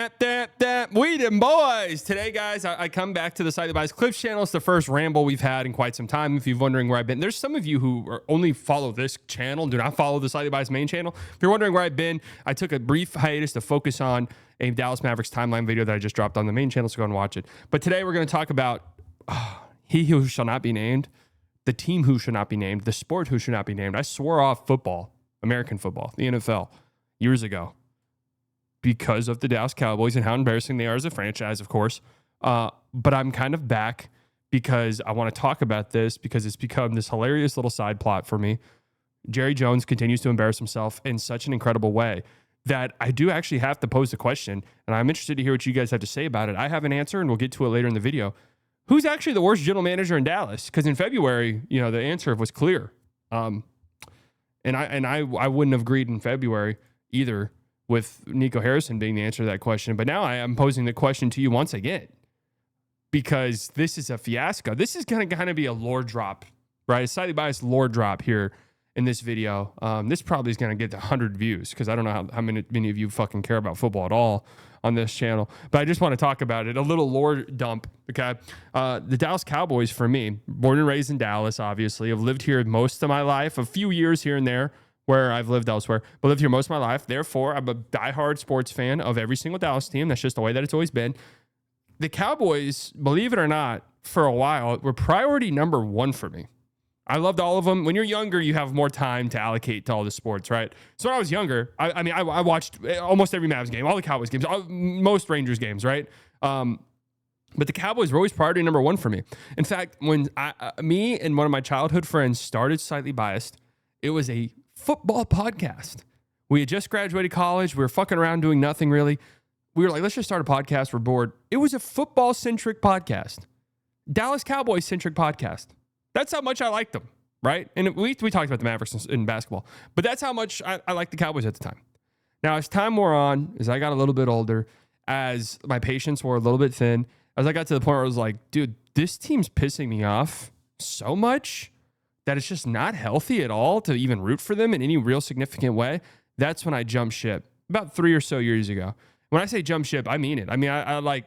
We them boys. Today, guys, I come back to the Slightly Biased Clips channel. It's the first ramble we've had in quite some time. If you're wondering where I've been, there's some of you who only follow this channel, do not follow the Slightly Biased main channel. If you're wondering where I've been, I took a brief hiatus to focus on a Dallas Mavericks timeline video that I just dropped on the main channel, so go and watch it. But today we're going to talk about he who shall not be named, the team who should not be named, the sport who should not be named. I swore off football, American football, the NFL, years ago, because of the Dallas Cowboys and how embarrassing they are as a franchise, of course. But I'm kind of back because I want to talk about this because it's become this hilarious little side plot for me. Jerry Jones continues to embarrass himself in such an incredible way that I do actually have to pose the question, and I'm interested to hear what you guys have to say about it. I have an answer, and we'll get to it later in the video. Who's actually the worst general manager in Dallas? Because in February, the answer was clear. And I wouldn't have agreed in February either, with Nico Harrison being the answer to that question. But now I am posing the question to you once again, because this is a fiasco. This is going to kind of be a lore drop, right? A slightly biased lore drop here in this video. This probably is going to get 100 views because I don't know how many of you fucking care about football at all on this channel. But I just want to talk about it. A little lore dump, okay? The Dallas Cowboys, for me, born and raised in Dallas, obviously. I've lived here most of my life, a few years here and there, where I've lived elsewhere, but lived here most of my life. Therefore, I'm a diehard sports fan of every single Dallas team. That's just the way that it's always been. The Cowboys, believe it or not, for a while, were priority number one for me. I loved all of them. When you're younger, you have more time to allocate to all the sports, right? So when I was younger, I watched almost every Mavs game, all the Cowboys games, most Rangers games, right? But the Cowboys were always priority number one for me. In fact, when me and one of my childhood friends started Slightly Biased, it was a football podcast. We had just graduated college. We were fucking around doing nothing really. We were like, let's just start a podcast. We're bored. It was a football-centric podcast. Dallas Cowboys-centric podcast. That's how much I liked them, right? And we talked about the Mavericks in basketball, but that's how much I liked the Cowboys at the time. Now, as time wore on, as I got a little bit older, as my patience wore a little bit thin, as I got to the point where I was like, dude, this team's pissing me off so much that it's just not healthy at all to even root for them in any real significant way. That's when I jumped ship about 3 or so years ago. When I say jump ship, I mean it. I mean, I like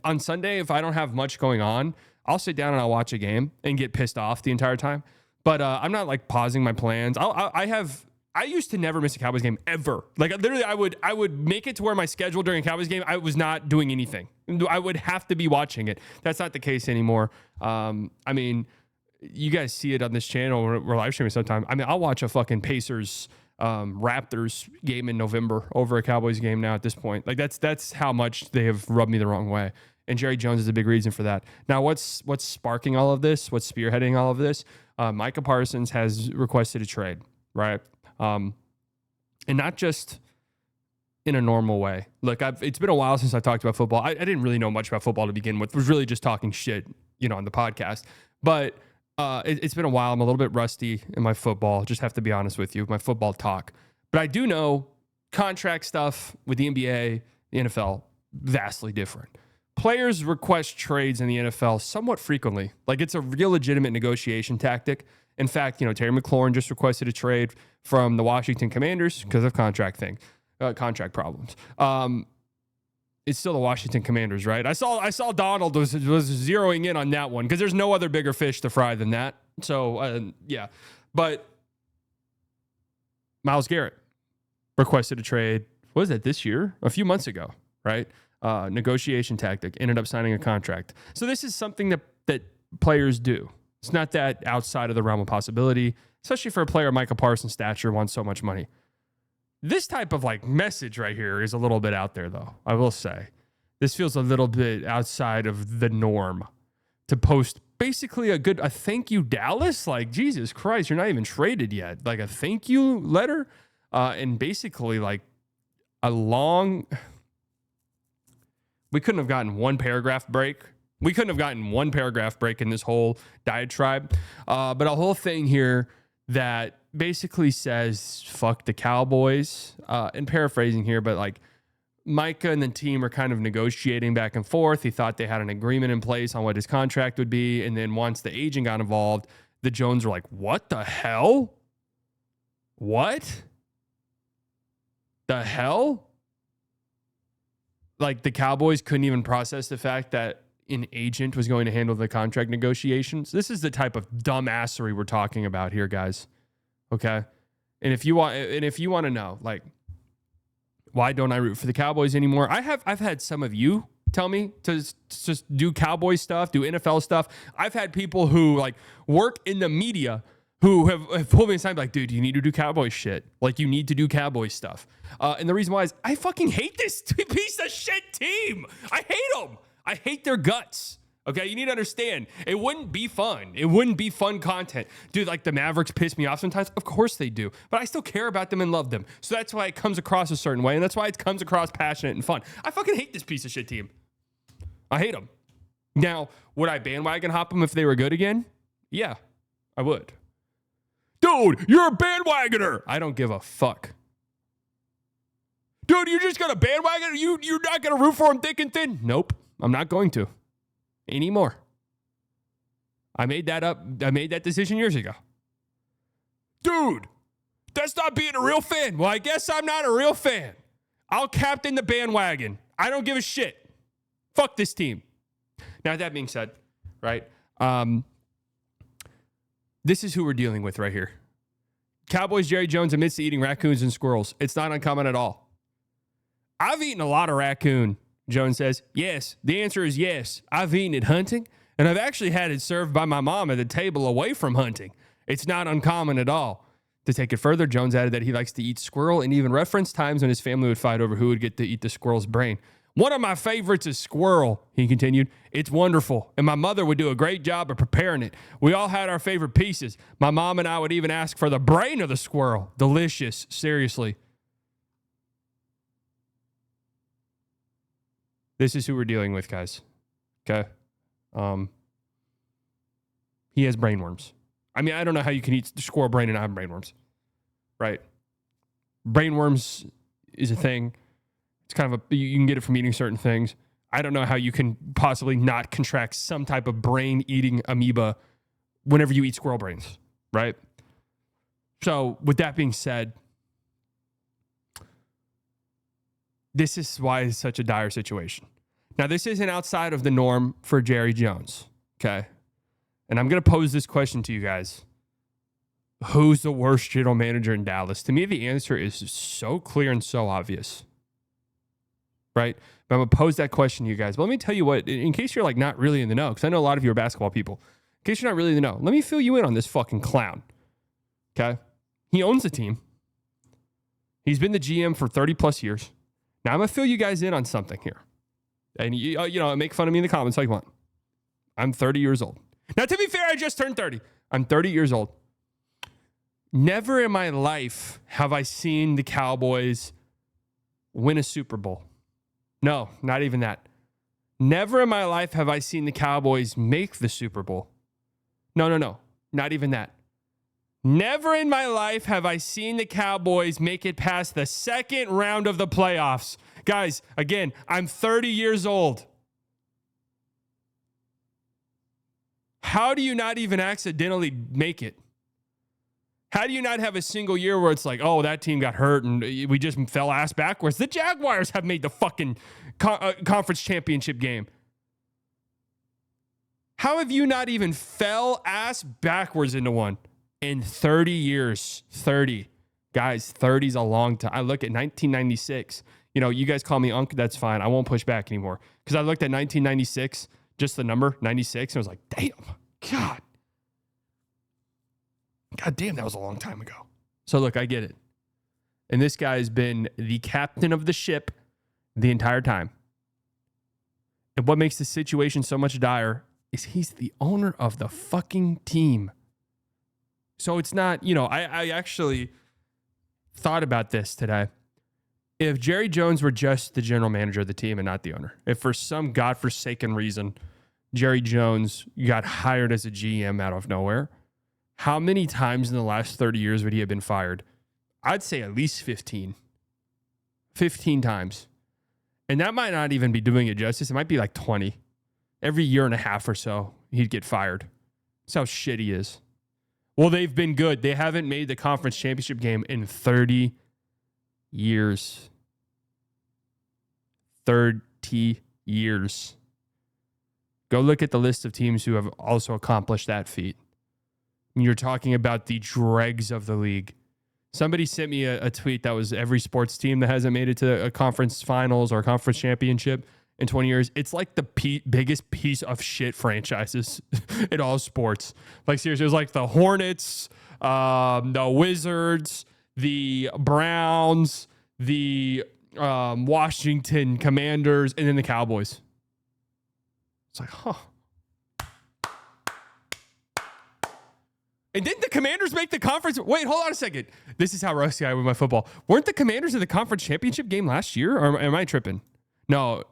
on Sunday, if I don't have much going on, I'll sit down and I'll watch a game and get pissed off the entire time. But I'm not like pausing my plans. I used to never miss a Cowboys game ever. Like literally, I would make it to where my schedule during a Cowboys game, I was not doing anything. I would have to be watching it. That's not the case anymore. I mean, you guys see it on this channel. We're live streaming sometime. I mean, I'll watch a fucking Pacers Raptors game in November over a Cowboys game now at this point. Like that's how much they have rubbed me the wrong way. And Jerry Jones is a big reason for that. Now, what's sparking all of this? What's spearheading all of this? Micah Parsons has requested a trade, right? And not just in a normal way. Look, it's been a while since I talked about football. I didn't really know much about football to begin with. Was really just talking shit, on the podcast. But it's been a while. I'm a little bit rusty in my football. Just have to be honest with you, my football talk. But I do know contract stuff with the NBA, the NFL, vastly different. Players request trades in the NFL somewhat frequently. Like it's a real legitimate negotiation tactic. In fact, Terry McLaurin just requested a trade from the Washington Commanders because of contract problems. It's still the Washington Commanders, right? I saw Donald was zeroing in on that one because there's no other bigger fish to fry than that. So, yeah. But Myles Garrett requested a trade. What was that, this year? A few months ago, right? Negotiation tactic. Ended up signing a contract. So this is something that players do. It's not that outside of the realm of possibility, especially for a player of Micah Parsons' stature wants so much money. This type of message right here is a little bit out there, though. I will say this feels a little bit outside of the norm to post basically a thank you, Dallas. Like, Jesus Christ, you're not even traded yet. Like a thank you letter, and basically like a long. We couldn't have gotten one paragraph break. We couldn't have gotten one paragraph break in this whole diatribe, but a whole thing here that basically says fuck the Cowboys, and paraphrasing here, but like Micah and the team are kind of negotiating back and forth. He thought they had an agreement in place on what his contract would be, and then once the agent got involved, the Jones were like, what the hell? What the hell? like the Cowboys couldn't even process the fact that an agent was going to handle the contract negotiations. This is the type of dumbassery we're talking about here, guys. Okay? And if you want to know, like, why don't I root for the Cowboys anymore? I've had some of you tell me to just do Cowboy stuff, do NFL stuff. I've had people who like work in the media who have pulled me aside like, dude, you need to do Cowboy shit. Like, you need to do Cowboy stuff. And the reason why is I fucking hate this piece of shit team. I hate them. I hate their guts. Okay, you need to understand. It wouldn't be fun. It wouldn't be fun content. Dude, like the Mavericks piss me off sometimes. Of course they do. But I still care about them and love them. So that's why it comes across a certain way. And that's why it comes across passionate and fun. I fucking hate this piece of shit team. I hate them. Now, would I bandwagon hop them if they were good again? Yeah, I would. Dude, you're a bandwagoner. I don't give a fuck. Dude, you're just going to bandwagon? You're not going to root for them thick and thin? Nope, I'm not going to. Anymore. I made that up. I made that decision years ago. Dude, that's not being a real fan. Well, I guess I'm not a real fan. I'll captain the bandwagon. I don't give a shit. Fuck this team. Now, that being said, right, this is who we're dealing with right here. Cowboys Jerry Jones admits to eating raccoons and squirrels. It's not uncommon at all. I've eaten a lot of raccoon. Jones says, yes. The answer is yes. I've eaten it hunting, and I've actually had it served by my mom at the table away from hunting. It's not uncommon at all. To take it further, Jones added that he likes to eat squirrel and even referenced times when his family would fight over who would get to eat the squirrel's brain. One of my favorites is squirrel, he continued. It's wonderful, and my mother would do a great job of preparing it. We all had our favorite pieces. My mom and I would even ask for the brain of the squirrel. Delicious, seriously. This is who we're dealing with, guys. Okay? He has brainworms. I mean, I don't know how you can eat squirrel brain and not have brainworms. Right? Brainworms is a thing. It's kind of you can get it from eating certain things. I don't know how you can possibly not contract some type of brain-eating amoeba whenever you eat squirrel brains. Right? So, with that being said, this is why it's such a dire situation. Now, this isn't outside of the norm for Jerry Jones, okay? And I'm going to pose this question to you guys. Who's the worst general manager in Dallas? To me, the answer is so clear and so obvious, right? But I'm going to pose that question to you guys. But let me tell you what, in case you're like not really in the know, because I know a lot of you are basketball people. In case you're not really in the know, let me fill you in on this fucking clown, okay? He owns the team. He's been the GM for 30 plus years. Now, I'm going to fill you guys in on something here. And, you know, make fun of me in the comments all you want. I'm 30 years old. Now, to be fair, I just turned 30. I'm 30 years old. Never in my life have I seen the Cowboys win a Super Bowl. No, not even that. Never in my life have I seen the Cowboys make the Super Bowl. No. Not even that. Never in my life have I seen the Cowboys make it past the second round of the playoffs. Guys, again, I'm 30 years old. How do you not even accidentally make it? How do you not have a single year where it's like, oh, that team got hurt and we just fell ass backwards? The Jaguars have made the fucking conference championship game. How have you not even fell ass backwards into one? In 30 years, 30. Guys, 30 is a long time. I look at 1996. You know, you guys call me Unc, that's fine. I won't push back anymore. Because I looked at 1996, just the number, 96, and I was like, damn, God. God damn, that was a long time ago. So look, I get it. And this guy has been the captain of the ship the entire time. And what makes the situation so much dire is he's the owner of the fucking team. So it's not, you know, I actually thought about this today. If Jerry Jones were just the general manager of the team and not the owner, if for some godforsaken reason Jerry Jones got hired as a GM out of nowhere, how many times in the last 30 years would he have been fired? I'd say at least 15. 15 times. And that might not even be doing it justice. It might be like 20. Every year and a half or so, he'd get fired. That's how shit he is. Well, they've been good. They haven't made the conference championship game in 30 years. 30 years. Go look at the list of teams who have also accomplished that feat. You're talking about the dregs of the league. Somebody sent me a tweet that was every sports team that hasn't made it to a conference finals or a conference championship in 20 years. It's like the biggest piece of shit franchises in all sports. Like, seriously, it was like the Hornets, the Wizards, the Browns, the Washington Commanders, and then the Cowboys. It's like, huh. And didn't the Commanders make the conference? Wait, hold on a second. This is how rusty I am with my football. Weren't the Commanders in the conference championship game last year? Or am I tripping? No.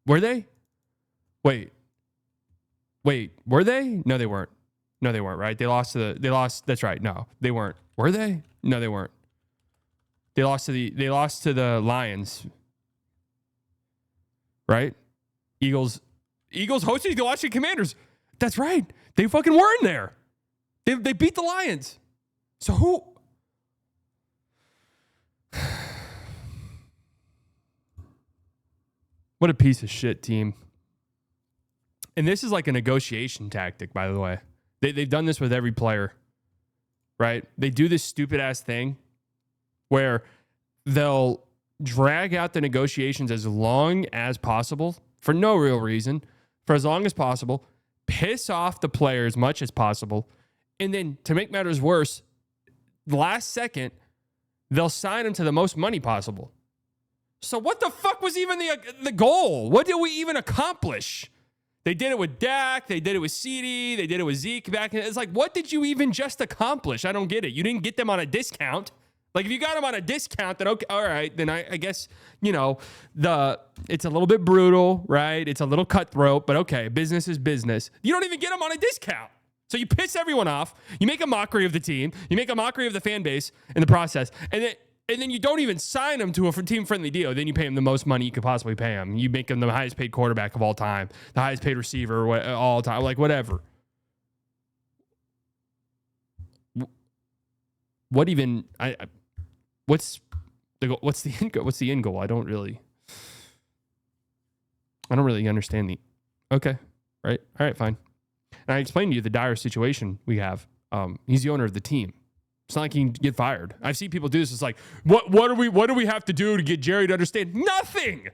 Were they? Wait, were they? No, they weren't. No, they weren't, right? They lost. That's right. No, they weren't. Were they? No, they weren't. They lost to the Lions. Right? Eagles hosted the Washington Commanders. That's right. They fucking were in there. They beat the Lions. So who? What a piece of shit team. And this is like a negotiation tactic, by the way. They've done this with every player, right? They do this stupid ass thing where they'll drag out the negotiations as long as possible for no real reason, for as long as possible, piss off the player as much as possible. And then to make matters worse, the last second, they'll sign him to the most money possible. So what the fuck was even the goal? What did we even accomplish? They did it with Dak. They did it with CeeDee. They did it with Zeke back in. It's like, what did you even just accomplish? I don't get it. You didn't get them on a discount. Like, if you got them on a discount, then okay, all right. Then I guess, it's a little bit brutal, right? It's a little cutthroat, but okay, business is business. You don't even get them on a discount. So you piss everyone off. You make a mockery of the team. You make a mockery of the fan base in the process. And then you don't even sign them to a team-friendly deal. Then you pay them the most money you could possibly pay them. You make them the highest-paid quarterback of all time, the highest-paid receiver all time, like whatever. What even? What's the end goal? I don't really understand the. Okay, right, all right, fine. And I explained to you the dire situation we have. He's the owner of the team. It's not like he can get fired. I've seen people do this. It's like, what do we have to do to get Jerry to understand? Nothing.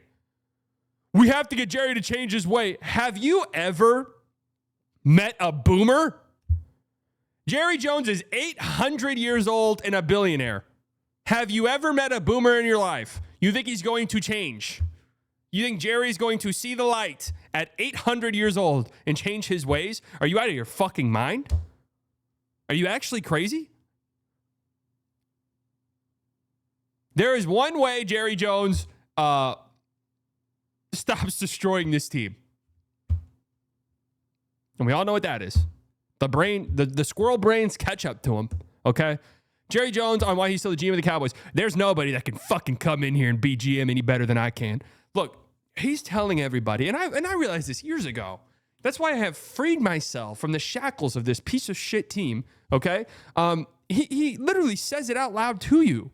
We have to get Jerry to change his way. Have you ever met a boomer? Jerry Jones is 800 years old and a billionaire. Have you ever met a boomer in your life? You think he's going to change? You think Jerry's going to see the light at 800 years old and change his ways? Are you out of your fucking mind? Are you actually crazy? There is one way Jerry Jones stops destroying this team. And we all know what that is. The squirrel brains catch up to him, okay? Jerry Jones, on why he's still the GM of the Cowboys, there's nobody that can fucking come in here and be GM any better than I can. Look, he's telling everybody, and I realized this years ago. That's why I have freed myself from the shackles of this piece of shit team, okay? He literally says it out loud to you.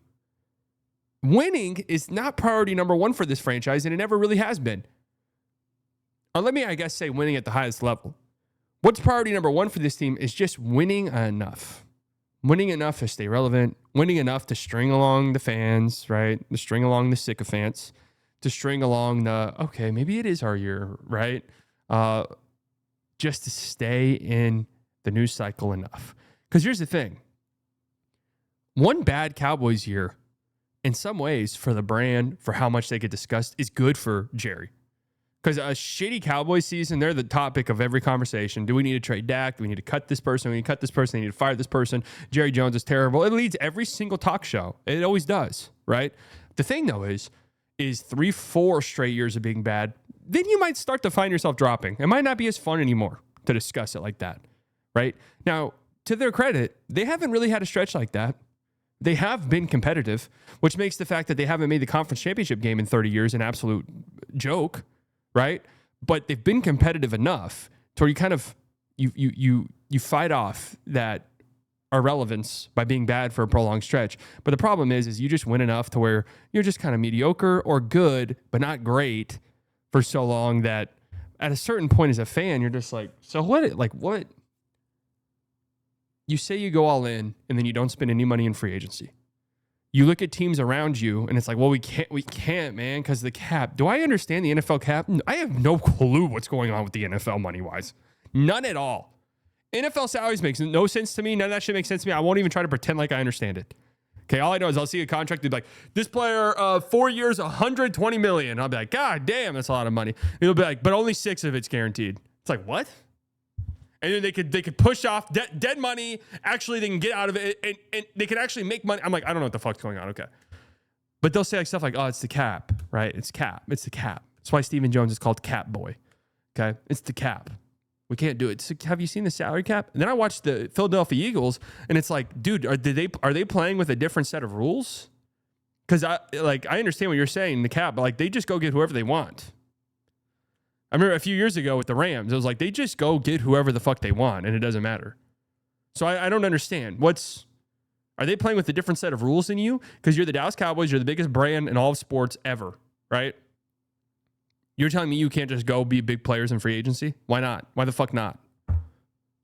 Winning is not priority number one for this franchise, and it never really has been. Or let me, I guess, say winning at the highest level. What's priority number one for this team is just winning enough. Winning enough to stay relevant. Winning enough to string along the fans, right? To string along the sycophants. To string along the, okay, maybe it is our year, right? Just to stay in the news cycle enough. Because here's the thing. One bad Cowboys year, in some ways, for the brand, for how much they get discussed, is good for Jerry. Because a shitty Cowboys season, they're the topic of every conversation. Do we need to trade Dak? Do we need to cut this person? Do we need to cut this person? Do we need to fire this person? Jerry Jones is terrible. It leads every single talk show. It always does, right? The thing, though, is 3-4 straight years of being bad, then you might start to find yourself dropping. It might not be as fun anymore to discuss it like that, right? Now, to their credit, they haven't really had a stretch like that. They have been competitive, which makes the fact that they haven't made the conference championship game in 30 years an absolute joke, right? But they've been competitive enough to where you kind of you fight off that our relevance by being bad for a prolonged stretch. But the problem is you just win enough to where you're just kind of mediocre or good, but not great for so long that at a certain point as a fan, you're just like, so what? Like what? You say you go all in and then you don't spend any money in free agency. You look at teams around you and it's like, well, we can't, man, because the cap. Do I understand the NFL cap? I have no clue what's going on with the NFL money-wise. None at all. NFL salaries makes no sense to me. None of that shit makes sense to me. I won't even try to pretend like I understand it. Okay, all I know is I'll see a contract and be like, this player, 4 years, $120 million. I'll be like, God damn, that's a lot of money. It'll be like, but only 6 of it's guaranteed. It's like, what? And then they could push off dead money. Actually, they can get out of it, and they can actually make money. I'm like, I don't know what the fuck's going on. Okay. But they'll say like stuff like, oh, it's the cap, right? It's cap. It's the cap. That's why Stephen Jones is called Cap Boy. Okay? It's the cap. We can't do it. So have you seen the salary cap? And then I watched the Philadelphia Eagles, and it's like, dude, are they playing with a different set of rules? Because I understand what you're saying, the cap, but like they just go get whoever they want. I remember a few years ago with the Rams, it was like they just go get whoever the fuck they want, and it doesn't matter. So I don't understand. Are they playing with a different set of rules than you? Because you're the Dallas Cowboys, you're the biggest brand in all of sports ever, right? You're telling me you can't just go be big players in free agency? Why not? Why the fuck not?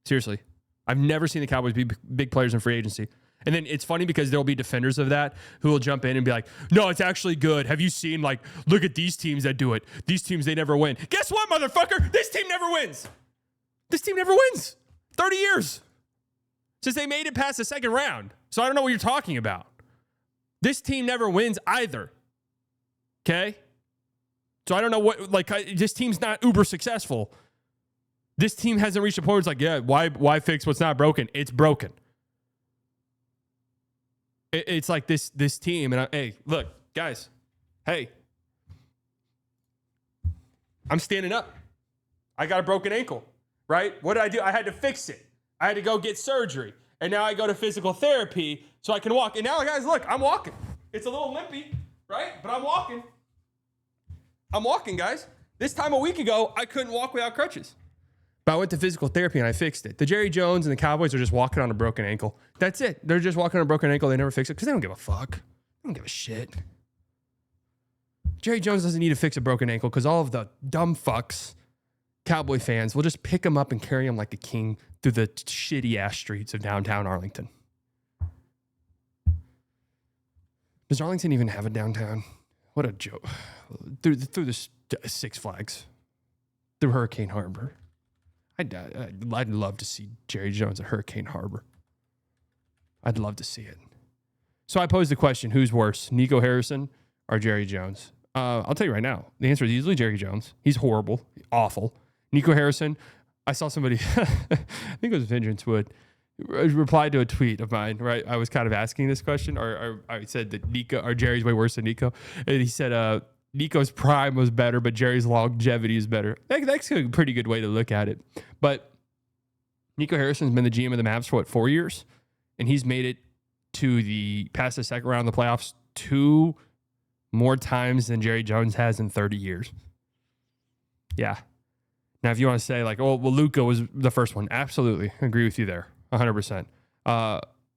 Seriously. I've never seen the Cowboys be big players in free agency. And then it's funny because there'll be defenders of that who will jump in and be like, no, it's actually good. Have you seen, like, look at these teams that do it. These teams, they never win. Guess what, motherfucker? This team never wins. This team never wins. 30 years since they made it past the second round. So I don't know what you're talking about. This team never wins either. Okay? So I don't know what, like, this team's not uber successful. This team hasn't reached a point where it's like, yeah, why fix what's not broken? It's broken. It's like this team, and hey, look, guys, hey, I'm standing up. I got a broken ankle, right? What did I do? I had to fix it. I had to go get surgery, and now I go to physical therapy so I can walk. And now, guys, look, I'm walking. It's a little limpy, right? But I'm walking. I'm walking, guys. This time a week ago, I couldn't walk without crutches. But I went to physical therapy and I fixed it. The Jerry Jones and the Cowboys are just walking on a broken ankle. That's it. They're just walking on a broken ankle. They never fix it because they don't give a fuck. They don't give a shit. Jerry Jones doesn't need to fix a broken ankle because all of the dumb fucks, Cowboy fans, will just pick him up and carry him like a king through the shitty ass streets of downtown Arlington. Does Arlington even have a downtown? What a joke. Through the Six Flags. Through Hurricane Harbor. I'd love to see Jerry Jones at Hurricane Harbor. I'd love to see it. So I posed the question, who's worse, Nico Harrison or Jerry Jones? I'll tell you right now, the answer is easily Jerry Jones. He's horrible, awful. Nico Harrison, I saw somebody, I think it was Vengeance Wood, replied to a tweet of mine, right? I was kind of asking this question, or I said that Nico, or Jerry's way worse than Nico. And he said, Nico's prime was better, but Jerry's longevity is better. That's a pretty good way to look at it. But Nico Harrison's been the GM of the Mavs for 4 years? And he's made it to past the second round of the playoffs 2 more times than Jerry Jones has in 30 years. Yeah. Now, if you want to say like, oh, well, Luka was the first one. Absolutely. I agree with you there. 100%.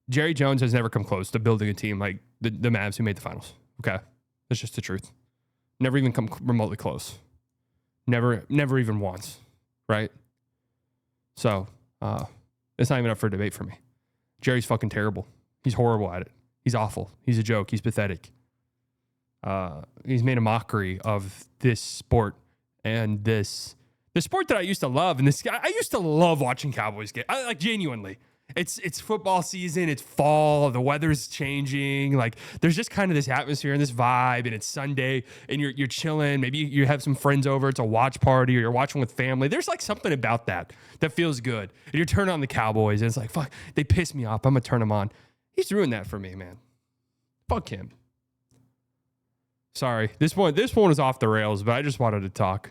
Jerry Jones has never come close to building a team like the Mavs who made the finals. Okay. That's just the truth. Never even come remotely close. Never even once, right? So, it's not even up for debate for me. Jerry's fucking terrible. He's horrible at it. He's awful. He's a joke. He's pathetic. He's made a mockery of this sport and the sport that I used to love. And I used to love watching Cowboys get, genuinely. It's football season. It's fall. The weather's changing. Like there's just kind of this atmosphere and this vibe. And it's Sunday, and you're chilling. Maybe you have some friends over. It's a watch party, or you're watching with family. There's like something about that feels good. And you're turning on the Cowboys, and it's like, fuck, they piss me off. I'm gonna turn them on. He's ruined that for me, man. Fuck him. Sorry, this one was off the rails, but I just wanted to talk.